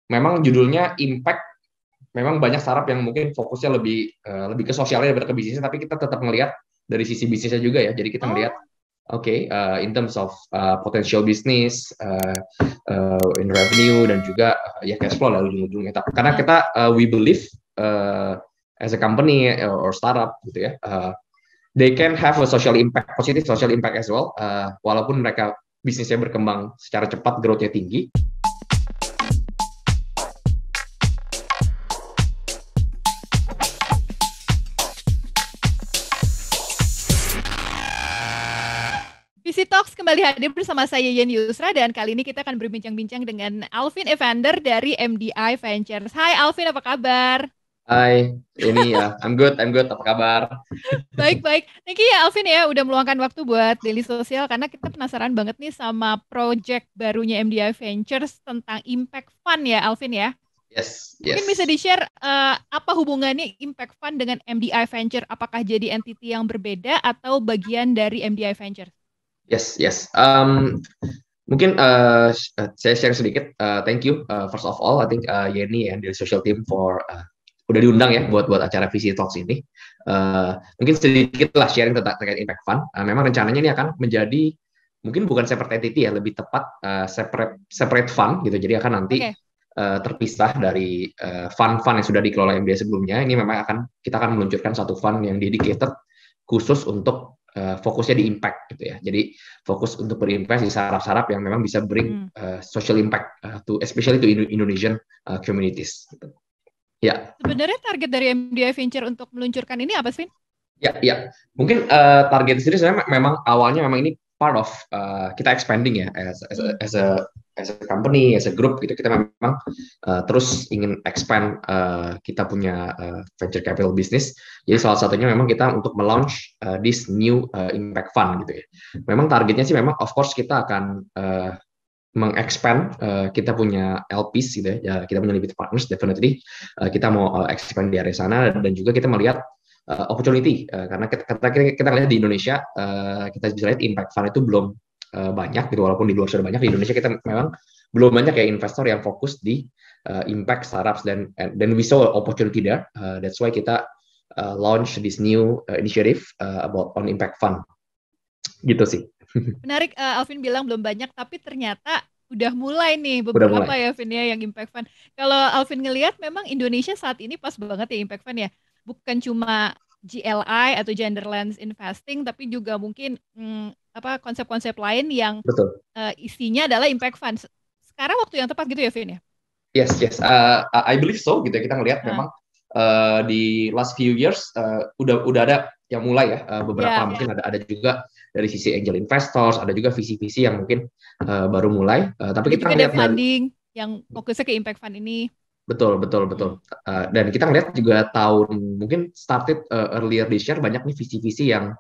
memang judulnya impact. Memang banyak startup yang mungkin fokusnya lebih ke sosialnya daripada ke bisnisnya, tapi kita tetap ngelihat dari sisi bisnisnya juga ya. Jadi kita ngelihat, Oh, in terms of potential business, in revenue dan juga ya cash flow lah ujung-ujungnya. Karena uh, kita we believe as a company or startup gitu ya, they can have a social impact, positive social impact as well. Walaupun mereka bisnisnya berkembang secara cepat, growth-nya tinggi. VC Talks kembali hadir bersama saya Yeni Yusra dan kali ini kita akan berbincang-bincang dengan Alvin Evander dari MDI Ventures. Hai Alvin, apa kabar? Hai, ini ya, I'm good. Apa kabar? Baik-baik. Thank you ya Alvin ya udah meluangkan waktu buat Daily Social karena kita penasaran banget nih sama project barunya MDI Ventures tentang Impact Fund ya Alvin ya. Yes, Mungkin bisa yes, di-share apa hubungannya Impact Fund dengan MDI Venture? Apakah jadi entity yang berbeda atau bagian dari MDI Venture? yes. Mungkin saya share sedikit. Thank you. First of all, I think Yeni and the social team for udah diundang ya buat acara VC Talks ini. Mungkin sedikit lah sharing tentang terkait Impact Fund. Memang rencananya ini akan menjadi mungkin bukan separate entity ya, lebih tepat separate fund gitu. Jadi akan nanti Oke. terpisah dari fund-fund yang sudah dikelola MBA sebelumnya. Ini memang kita akan meluncurkan satu fund yang dedicated khusus untuk fokusnya di impact gitu ya. Jadi fokus untuk berinvest di startup-startup yang memang bisa bring Hmm. social impact to especially to Indonesian communities. Gitu. Ya, Sebenarnya target dari MDI Venture untuk meluncurkan ini apa sih? ya. Mungkin target sendiri sebenarnya memang awalnya memang ini part of kita expanding ya Hmm. as a company, as a group gitu. Kita memang terus ingin expand kita punya venture capital business. Jadi salah satunya memang kita untuk melaunch this new impact fund gitu ya. Memang targetnya sih memang of course kita akan mengexpand kita punya LPs gitu ya, kita punya limited partners definitely kita mau expand di area sana dan juga kita melihat opportunity karena kita lihat di Indonesia kita bisa lihat impact fund itu belum banyak gitu walaupun di luar sudah banyak di Indonesia kita memang belum banyak ya investor yang fokus di impact startups dan we saw opportunity there that's why kita launch this new initiative about on impact fund gitu sih. Menarik, Alvin bilang belum banyak, tapi ternyata udah mulai nih Udah beberapa mulai. ya, Vin ya, yang Impact Fund. Kalau Alvin ngelihat memang Indonesia saat ini pas banget ya Impact Fund ya. Bukan cuma GLI atau Genderlands Investing, tapi juga mungkin konsep-konsep lain yang Betul. isinya adalah Impact Fund. Sekarang waktu yang tepat gitu ya, Vin ya? Yes. I believe so gitu ya. Kita ngelihat Uh, memang di last few years udah ada yang mulai ya beberapa ya, mungkin ada juga dari sisi angel investors, ada juga visi-visi yang mungkin baru mulai. Tapi ada kita juga debt ngelihat dari funding yang fokusnya ke Impact Fund ini. betul. Hmm. Dan kita ngelihat juga tahun mungkin started earlier this year banyak nih visi-visi yang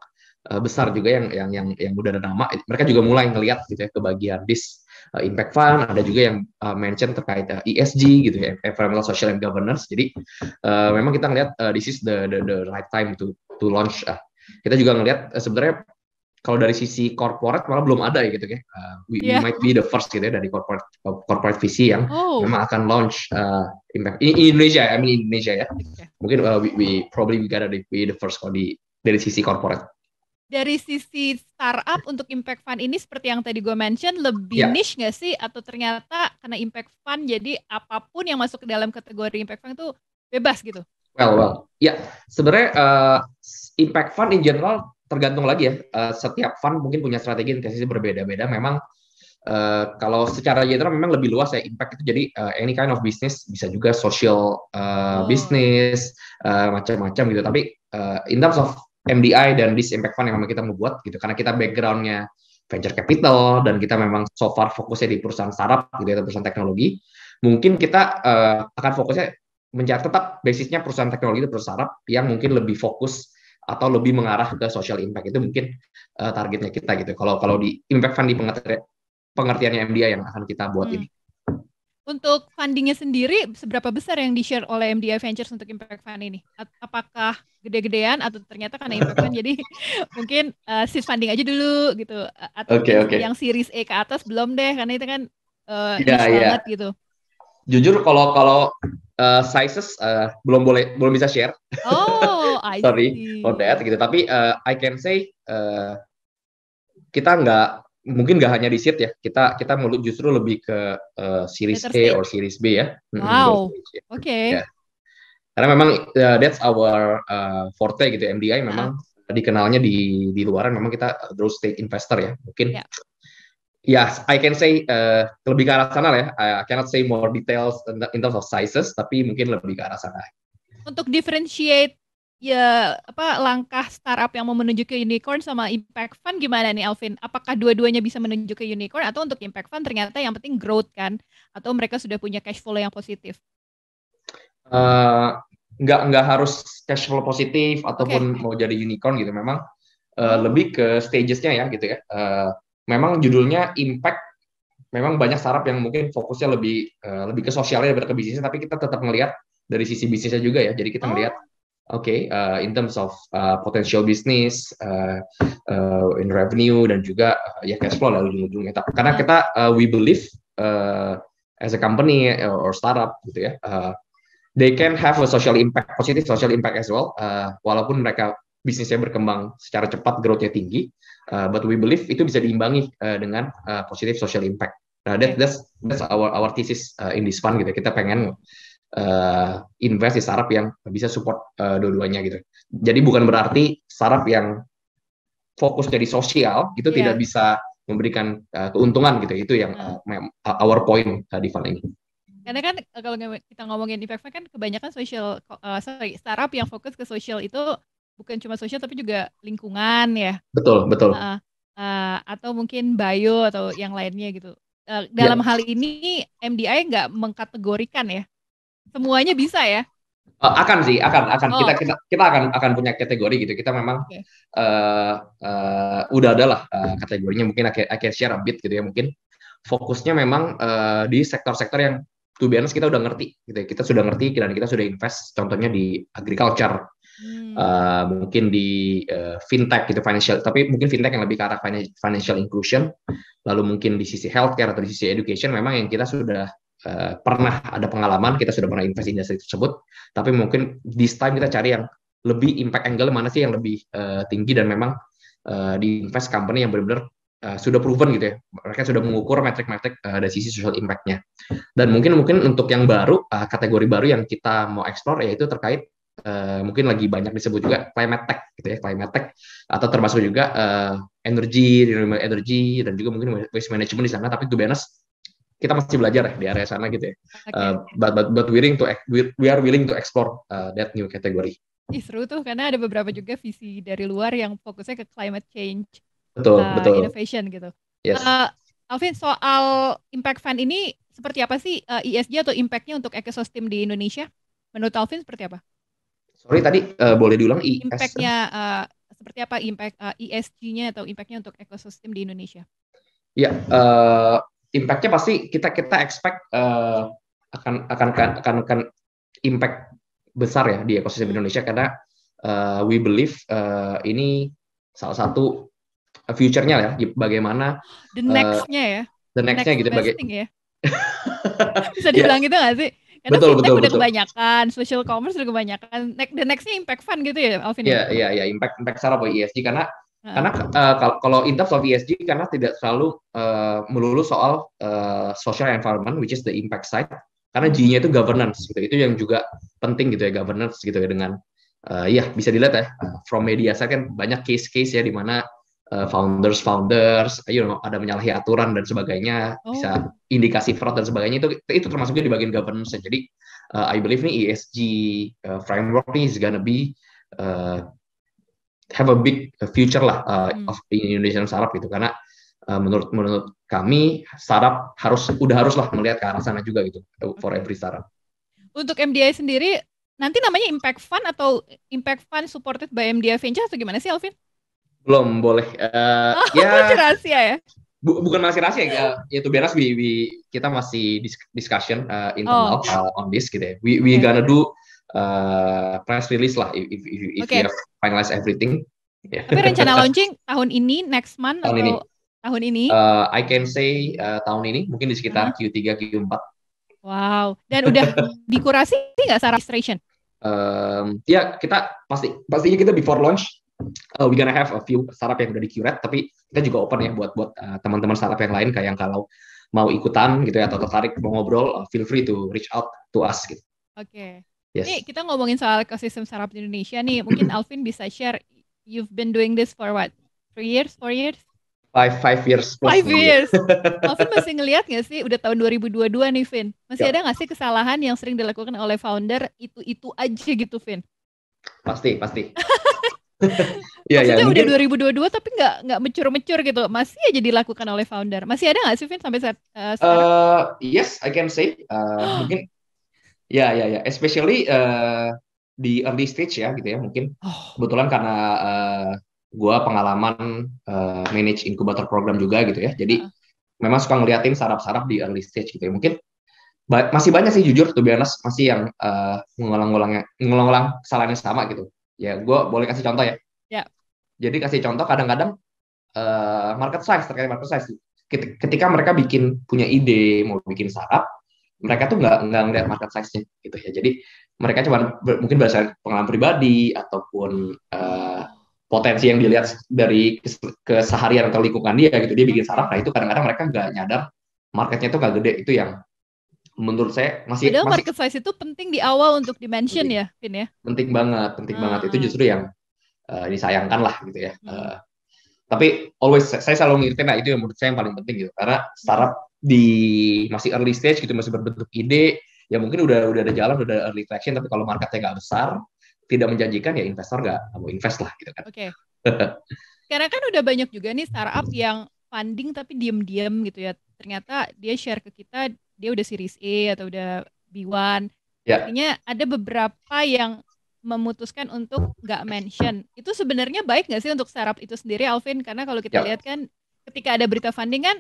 besar juga yang udah ada nama. Mereka juga mulai ngelihat gitu ya ke bagian this impact fund. Ada juga yang mention terkait ESG gitu ya, environmental, social, and governance. Jadi memang kita ngelihat this is the right time to launch. Kita juga ngelihat sebenarnya kalau dari sisi corporate malah belum ada ya gitu ya. We Ya. might be the first gitu ya dari corporate visi yang Oh, memang akan launch impact in Indonesia. I mean Indonesia ya. oke. Mungkin we gotta be the first kalau dari sisi corporate. Dari sisi startup untuk impact fund ini seperti yang tadi gue mention lebih Ya, niche nggak sih atau ternyata karena impact fund jadi apapun yang masuk ke dalam kategori impact fund itu bebas gitu. well. Ya, sebenarnya impact fund in general tergantung lagi ya. Setiap fund mungkin punya strategi dan tesis berbeda-beda. Memang kalau secara general memang lebih luas ya impact itu jadi any kind of business bisa juga social Oh, business macam-macam gitu. Tapi in terms of MDI dan this impact fund yang memang kita mau buat gitu karena kita backgroundnya venture capital dan kita memang so far fokusnya di perusahaan startup gitu ya perusahaan teknologi mungkin kita akan fokusnya mencari tetap basisnya perusahaan teknologi itu perusahaan startup yang mungkin lebih fokus atau lebih mengarah ke social impact itu mungkin targetnya kita gitu. Kalau di impact fund di pengertiannya MDI yang akan kita buat hmm. ini. Untuk fundingnya sendiri seberapa besar yang di-share oleh MDI Ventures untuk impact fund ini? Apakah gede-gedean atau ternyata karena impact fund jadi mungkin seed funding aja dulu gitu atau mungkin Oke. yang series A ke atas belum deh karena itu kan Iya, niche iya. banget gitu. Jujur kalau kalau sizes belum bisa share. Oh, I Sorry for that see. gitu. Tapi I can say kita nggak mungkin nggak hanya di seed ya. Kita justru lebih ke series Later A or stage. series B ya. Growth Wow. stage ya. Ya. Oke. Karena memang that's our forte gitu. MDI Ah, memang dikenalnya di luaran memang kita growth stage investor ya. Mungkin ya. ya, I can say lebih ke arah sana lah ya. I cannot say more details in terms of sizes, tapi mungkin lebih ke arah sana. Untuk differentiate ya apa langkah startup yang mau menuju ke unicorn sama impact fund gimana nih Alvin? Apakah dua-duanya bisa menuju ke unicorn atau untuk impact fund ternyata yang penting growth kan? Atau mereka sudah punya cash flow yang positif? Uh, nggak harus cash flow positif Oke. ataupun mau jadi unicorn gitu. Memang Oh, lebih ke stagesnya ya gitu ya. Memang judulnya impact. Memang banyak startup yang mungkin fokusnya lebih ke sosialnya daripada ke bisnisnya, tapi kita tetap melihat dari sisi bisnisnya juga ya. Jadi kita ngelihat oh, okay, in terms of potential business, in revenue dan juga ya cash flow lah ujung-ujungnya. Karena ah, kita we believe as a company or startup gitu ya, they can have a social impact, positive social impact as well. Walaupun mereka bisnisnya berkembang secara cepat, growth-nya tinggi, but we believe itu bisa diimbangi dengan positive social impact. Nah, oke. that's our thesis in this fund gitu. Kita pengen invest di startup yang bisa support dua-duanya gitu. Jadi bukan berarti startup yang fokus jadi sosial itu tidak Iya. bisa memberikan keuntungan gitu. Itu yang Nah, our point di fund ini. karena kan kalau kita ngomongin impact fund kan kebanyakan startup yang fokus ke social itu bukan cuma sosial tapi juga lingkungan ya. Betul, betul. Heeh. Atau mungkin bio atau yang lainnya gitu. Ya, Dalam hal ini MDI nggak mengkategorikan ya? Semuanya bisa ya? akan sih, akan kita Oh, kita kita akan punya kategori gitu. Kita memang oke. udah ada lah kategorinya. Mungkin I can share a bit gitu ya. Mungkin fokusnya memang di sektor-sektor yang to be honest kita udah ngerti gitu ya. Kita sudah ngerti dan kita sudah invest. Contohnya di agriculture, Hmm. mungkin di fintech gitu, financial. Tapi mungkin fintech yang lebih ke arah financial inclusion. Lalu mungkin di sisi healthcare atau di sisi education memang yang kita sudah pernah ada pengalaman, kita sudah pernah invest di industri tersebut, tapi mungkin this time kita cari yang lebih impact angle mana sih yang lebih tinggi dan memang di invest company yang benar-benar sudah proven gitu ya. Mereka sudah mengukur metrik-metrik dari sisi social impact-nya. Dan mungkin untuk yang baru, kategori baru yang kita mau explore yaitu terkait mungkin lagi banyak disebut juga climate tech gitu ya, climate tech atau termasuk juga energy, renewable energy dan juga mungkin waste management di sana. Tapi to be honest, kita masih belajar ya di area sana gitu ya. Oke. But we are willing to explore that new category. Ih, seru tuh karena ada beberapa juga visi dari luar yang fokusnya ke climate change Betul, betul. innovation gitu. Yes. Eh, Alvin, soal impact fund ini seperti apa sih ESG atau impact-nya untuk ekosistem di Indonesia? Menurut Alvin seperti apa? Sorry tadi boleh diulang IS? Impact-nya seperti apa impact ESG-nya atau impact-nya untuk ekosistem di Indonesia? Ya, impact-nya pasti kita kita expect akan impact besar ya di ekosistem Hmm. Indonesia karena we believe ini salah satu future-nya ya bagaimana The uh, next-nya ya, the the next-nya next gitu best bagai thing ya. Bisa ya dibilang gitu nggak sih? Karena betul fintech betul udah betul kebanyakan, social commerce udah kebanyakan. The next-nya impact fund gitu ya, Alvin ya? ya impact impact secara ESG karena Heeh. kalau in terms of ESG karena tidak selalu melulu soal social environment which is the impact side karena Hmm. G-nya itu governance gitu itu yang juga penting gitu ya governance gitu ya dengan ya bisa dilihat ya from media saya kan banyak case-case ya di mana founders ada menyalahi aturan dan sebagainya Oh, bisa indikasi fraud dan sebagainya itu termasuknya di bagian governance. Jadi I believe nih ESG framework nih is gonna be uh, have a big future lah hmm. of Indonesian startup gitu karena menurut kami startup haruslah melihat ke arah sana juga gitu for Oke. every startup. Untuk MDI sendiri, nanti namanya impact fund atau impact fund supported by MDI Venture atau gimana sih, Alvin? Belum boleh Oh, masih ya rahasia ya? bukan masih rahasia ya to be honest kita masih discussion Oh, internal on this gitu ya. We oke. gonna do press release lah if we Oke. have finalized everything ya. Tapi rencana launching tahun ini, next month Tahun ini atau tahun ini? I can say tahun ini mungkin di sekitar Hah? Q3 Q4. Wow. Dan udah dikurasi nggak startup registration? Ya pastinya kita before launch we gonna have a few startup yang udah di-curate, tapi kita juga open ya buat teman-teman startup yang lain kayak yang kalau mau ikutan gitu ya atau tertarik mau ngobrol, feel free to reach out to us gitu. Oke. Nih Yes. kita ngomongin soal ekosistem startup di Indonesia nih. Mungkin Alvin bisa share, you've been doing this for what? 3 years, 4 years? Five years plus 5 maybe. years. Alvin masih ngelihat nggak sih, udah tahun 2022 nih, Vin. Masih Ya, ada nggak sih kesalahan yang sering dilakukan oleh founder itu aja gitu, Vin? pasti. Ya, Maksudnya udah mungkin 2022 tapi nggak mecur-mecur gitu. Masih aja dilakukan oleh founder. Masih ada nggak sih, Vin, sampai saat sekarang? yes, I can say mungkin ya, especially di early stage ya gitu ya. Mungkin Oh. kebetulan karena gua pengalaman manage incubator program juga gitu ya. Jadi memang suka ngeliatin startup-startup di early stage gitu ya. Mungkin masih banyak sih jujur to be honest, masih yang ngulang-ngulang kesalahannya sama gitu. Ya, gue boleh kasih contoh ya. Ya. Jadi kasih contoh kadang-kadang market size, terkait market size. Ketika mereka punya ide mau bikin startup, mereka tuh nggak ngeliat market size-nya gitu ya. Jadi mereka cuma mungkin berdasarkan pengalaman pribadi ataupun potensi yang dilihat dari keseharian atau lingkungan dia gitu. Dia bikin startup, nah itu kadang-kadang mereka nggak nyadar marketnya tuh nggak gede. Itu yang menurut saya masih Padahal masih market size itu penting di awal untuk dimention penting ya, Vin ya. penting banget itu justru yang disayangkan lah gitu ya. Hmm. Tapi always saya selalu ngingetin, nah itu yang menurut saya yang paling penting gitu, karena startup di masih early stage gitu, masih berbentuk ide ya, mungkin udah ada jalan, udah ada early traction, tapi kalau marketnya nggak besar, tidak menjanjikan, ya investor nggak mau invest lah gitu kan. Oke. Karena kan udah banyak juga nih startup yang funding tapi diem-diem gitu ya. Ternyata dia share ke kita dia udah Series A atau udah B1. Ya, Artinya ada beberapa yang memutuskan untuk nggak mention. Itu sebenarnya baik nggak sih untuk startup itu sendiri, Alvin? Karena kalau kita ya, lihat kan ketika ada berita funding kan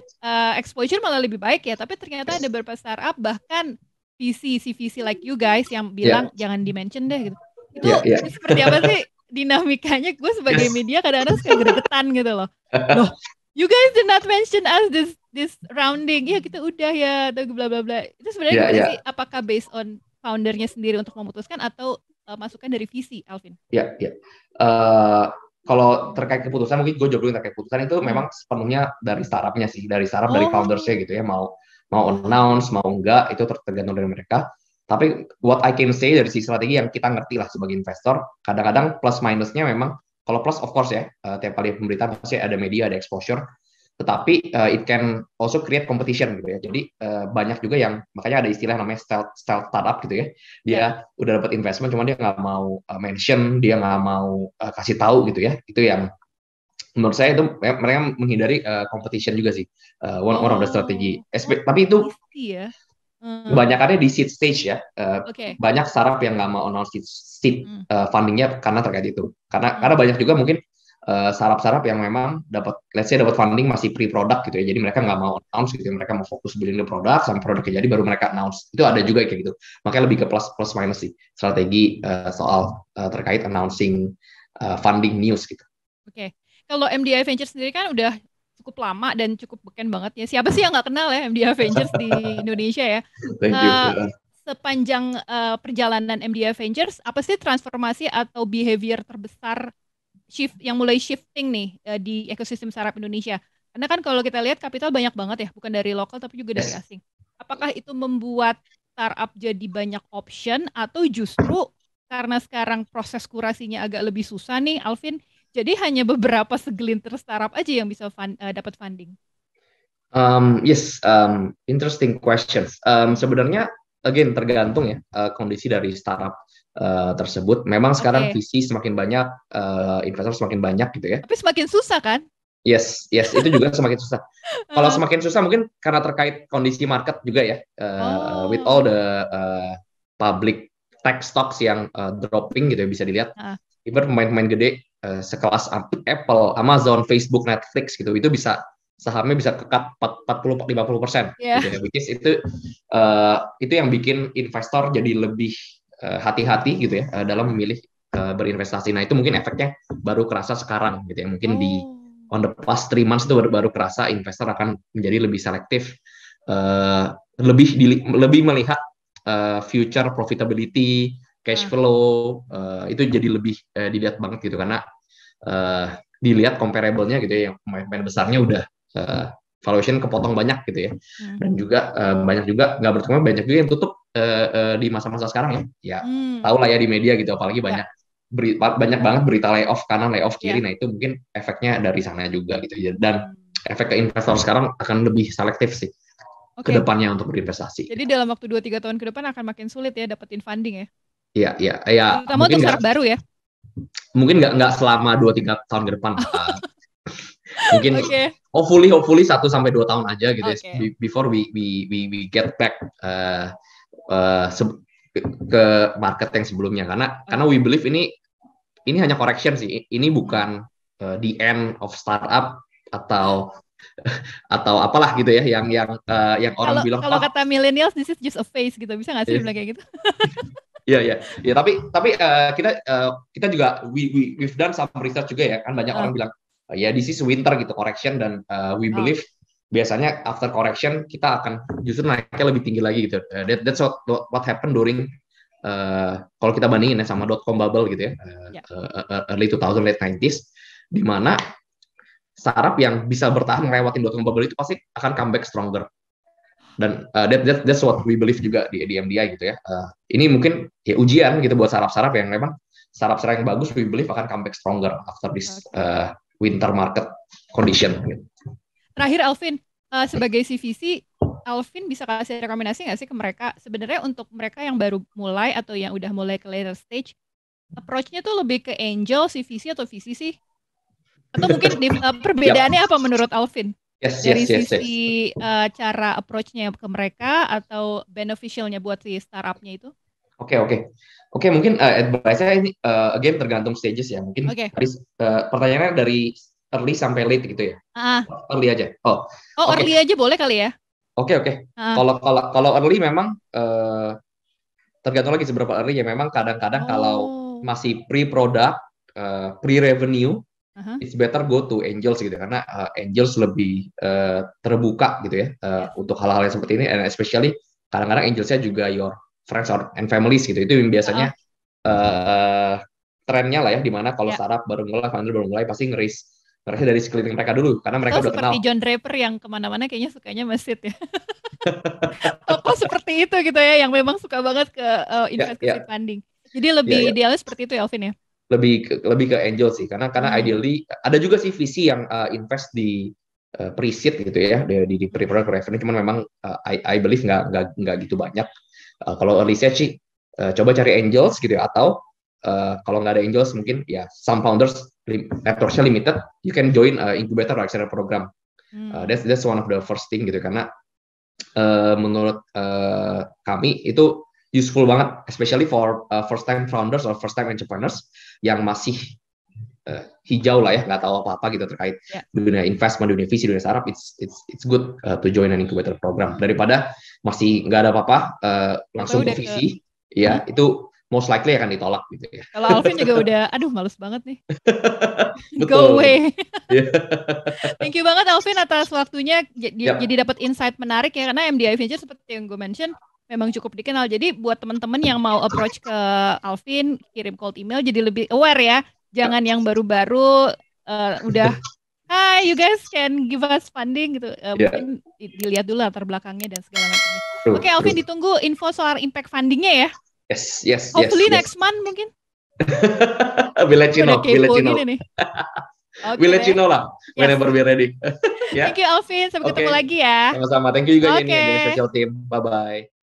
exposure malah lebih baik ya. Tapi ternyata ada yes, beberapa startup bahkan VC like you guys yang bilang ya, jangan di-mention deh gitu. Itu ya, ya, seperti apa sih dinamikanya? Gue sebagai yes. media kadang-kadang suka gregetan gitu loh. Loh, you guys did not mention us this rounding. Ya kita udah ya atau bla bla bla. Itu sebenarnya Ya, gimana sih? ya, Apakah based on foundernya sendiri untuk memutuskan atau masukan dari visi, Alvin? ya. Eh, Kalau terkait keputusan, mungkin gue jawab dulu terkait keputusan itu Hmm. memang sepenuhnya dari startupnya sih, dari startup, dari foundersnya Oh. gitu ya, mau announce mau enggak itu tergantung dari mereka. Tapi what I can say dari si strategi yang kita ngerti lah sebagai investor, kadang-kadang plus minusnya memang, kalau plus of course ya, tiap kali pemberitaan pasti ada media, ada exposure, tetapi it can also create competition gitu ya. Jadi banyak juga yang, makanya ada istilah namanya stealth startup gitu ya. Dia Ya. udah dapat investment, cuma dia nggak mau mention, dia nggak mau kasih tahu gitu ya. Itu yang menurut saya itu mereka menghindari competition juga sih. One of the strategi. Oh. Oh, Tapi itu visi ya. kebanyakannya di seed stage ya. Oke. Banyak startup yang nggak mau announce seed Hmm. fundingnya karena terkait itu. Karena Hmm. banyak juga mungkin startup-startup yang memang dapat, let's say dapat funding masih pre-product gitu ya. Jadi mereka nggak mau announce gitu. Mereka mau fokus building the product, sampai produknya jadi baru mereka announce. Itu ada juga kayak gitu. Makanya lebih ke plus minus sih strategi soal terkait announcing funding news gitu. Oke. Kalau MDI Ventures sendiri kan udah cukup lama dan cukup beken banget ya. Siapa sih yang nggak kenal ya MDI Ventures di Indonesia ya? Thank you. Eh, Sepanjang perjalanan MDI Ventures, apa sih transformasi atau behavior terbesar yang mulai shifting nih di ekosistem startup Indonesia? Karena kan kalau kita lihat kapital banyak banget ya, bukan dari lokal tapi juga dari Yes. asing. Apakah itu membuat startup jadi banyak option atau justru karena sekarang proses kurasinya agak lebih susah nih, Alvin? Jadi hanya beberapa segelintir startup aja yang bisa dapat funding. Yes, interesting questions. Sebenarnya, again tergantung ya kondisi dari startup tersebut. Memang sekarang Oke. VC semakin banyak, investor semakin banyak gitu ya. Tapi semakin susah kan? Yes, itu juga semakin susah. Kalau semakin susah mungkin karena terkait kondisi market juga ya. With all the public tech stocks yang dropping gitu ya, bisa dilihat. Even pemain-pemain gede sekelas Apple, Amazon, Facebook, Netflix gitu, itu bisa sahamnya bisa kekat 40-50% gitu ya. Which is itu yang bikin investor jadi lebih hati-hati gitu ya dalam memilih berinvestasi. Nah, itu mungkin efeknya baru kerasa sekarang gitu ya. Mungkin di on the past 3 months itu baru kerasa investor akan menjadi lebih selektif lebih melihat future profitability, cash flow, itu jadi lebih dilihat banget gitu, karena dilihat comparable-nya gitu ya, yang pemain-pemain besarnya udah valuation kepotong banyak gitu ya. Dan juga banyak juga nggak berkembang, banyak juga yang tutup di masa-masa sekarang ya. Ya tahu lah ya di media gitu, apalagi banyak banget berita layoff kanan, layoff kiri. Nah itu mungkin efeknya dari sana juga gitu ya. Dan efek ke investor sekarang akan lebih selektif sih ke depannya untuk berinvestasi. Jadi dalam waktu 2-3 tahun ke depan akan makin sulit ya dapetin funding ya. Iya. Terutama untuk startup baru ya. Mungkin nggak selama 2-3 tahun ke depan. Mungkin hopefully 1-2 tahun aja gitu ya, before we get back ke market yang sebelumnya, karena we believe ini hanya correction sih, ini bukan the end of startup atau apalah gitu ya, yang orang bilang kalau kata millennials this is just a phase gitu, bisa nggak sih bilang kayak gitu? Iya, tapi kita juga we've done some research juga ya, kan banyak orang bilang ya this is winter gitu, correction, dan we believe biasanya after correction kita akan justru naiknya lebih tinggi lagi gitu. That's what happened during kalau kita bandingin ya sama .com bubble gitu ya, early 2000 late 90s, di mana startup yang bisa bertahan ngelewatin .com bubble itu pasti akan comeback stronger. Dan that's what we believe juga di MDI gitu ya. Ini mungkin ya ujian gitu buat startup yang memang startup yang bagus, we believe akan comeback stronger after this winter market condition gitu. Terakhir Alvin, sebagai CVC, Alvin bisa kasih rekomendasi nggak sih ke mereka, sebenarnya untuk mereka yang baru mulai atau yang udah mulai ke later stage, approach-nya tuh lebih ke angel, CVC atau VC sih? Atau mungkin perbedaannya apa menurut Alvin? Dari sisi cara approach-nya ke mereka atau beneficial-nya buat si startup-nya itu? Oke, mungkin advice-nya ini again tergantung stages ya. Mungkin pertanyaannya dari early sampai late gitu ya. Early aja. Early aja boleh kali ya? Oke. Kalau early memang tergantung lagi seberapa early ya. Memang kadang-kadang kalau masih pre-product, pre-revenue, it's better go to angels gitu, karena angels lebih terbuka gitu ya untuk hal-hal yang seperti ini, and especially kadang-kadang angelsnya juga your friends and families gitu. Itu yang biasanya trennya lah ya, dimana kalau startup baru mulai, founder baru mulai, pasti ngeris dari sekeliling mereka dulu, karena mereka udah kenal. Seperti John Draper yang kemana-mana kayaknya sukanya masjid ya. Toko seperti itu gitu ya, yang memang suka banget ke investasi funding. Jadi lebih idealnya seperti itu ya Alvin ya? Lebih ke angel sih, karena ideally ada juga sih visi yang invest di pre-seed gitu ya, di pre-product revenue, cuman memang I believe nggak gitu banyak. Kalau early stage sih coba cari angels gitu ya, atau kalau nggak ada angels mungkin ya some founders networknya limited, you can join incubator or accelerator program. That's one of the first thing gitu, karena menurut kami itu useful banget, especially for first time founders or first time entrepreneurs yang masih hijau lah ya, nggak tahu apa-apa gitu terkait dunia investment, dunia visi, dunia startup. It's good to join an incubator program daripada masih nggak ada apa-apa langsung ke visi. Ya itu most likely akan ditolak gitu ya. Kalau Alvin juga udah, aduh males banget nih. Go away. Thank you banget Alvin atas waktunya, jadi dapat insight menarik ya, karena MDI Venture seperti yang gue mention memang cukup dikenal. Jadi buat teman-teman yang mau approach ke Alvin, kirim cold email jadi lebih aware ya. Jangan yang baru-baru udah hi you guys can give us funding gitu. Mungkin dilihat dulu latar belakangnya dan segala macamnya. Oke, Alvin, ditunggu info soal impact fundingnya ya. Yes. Hopefully next month mungkin. We'll let you know. We'll let you know lah whenever we're ready. Thank you Alvin, sampai ketemu lagi ya. Sama-sama. Thank you juga Yeni, Indonesia Social Team. Bye-bye.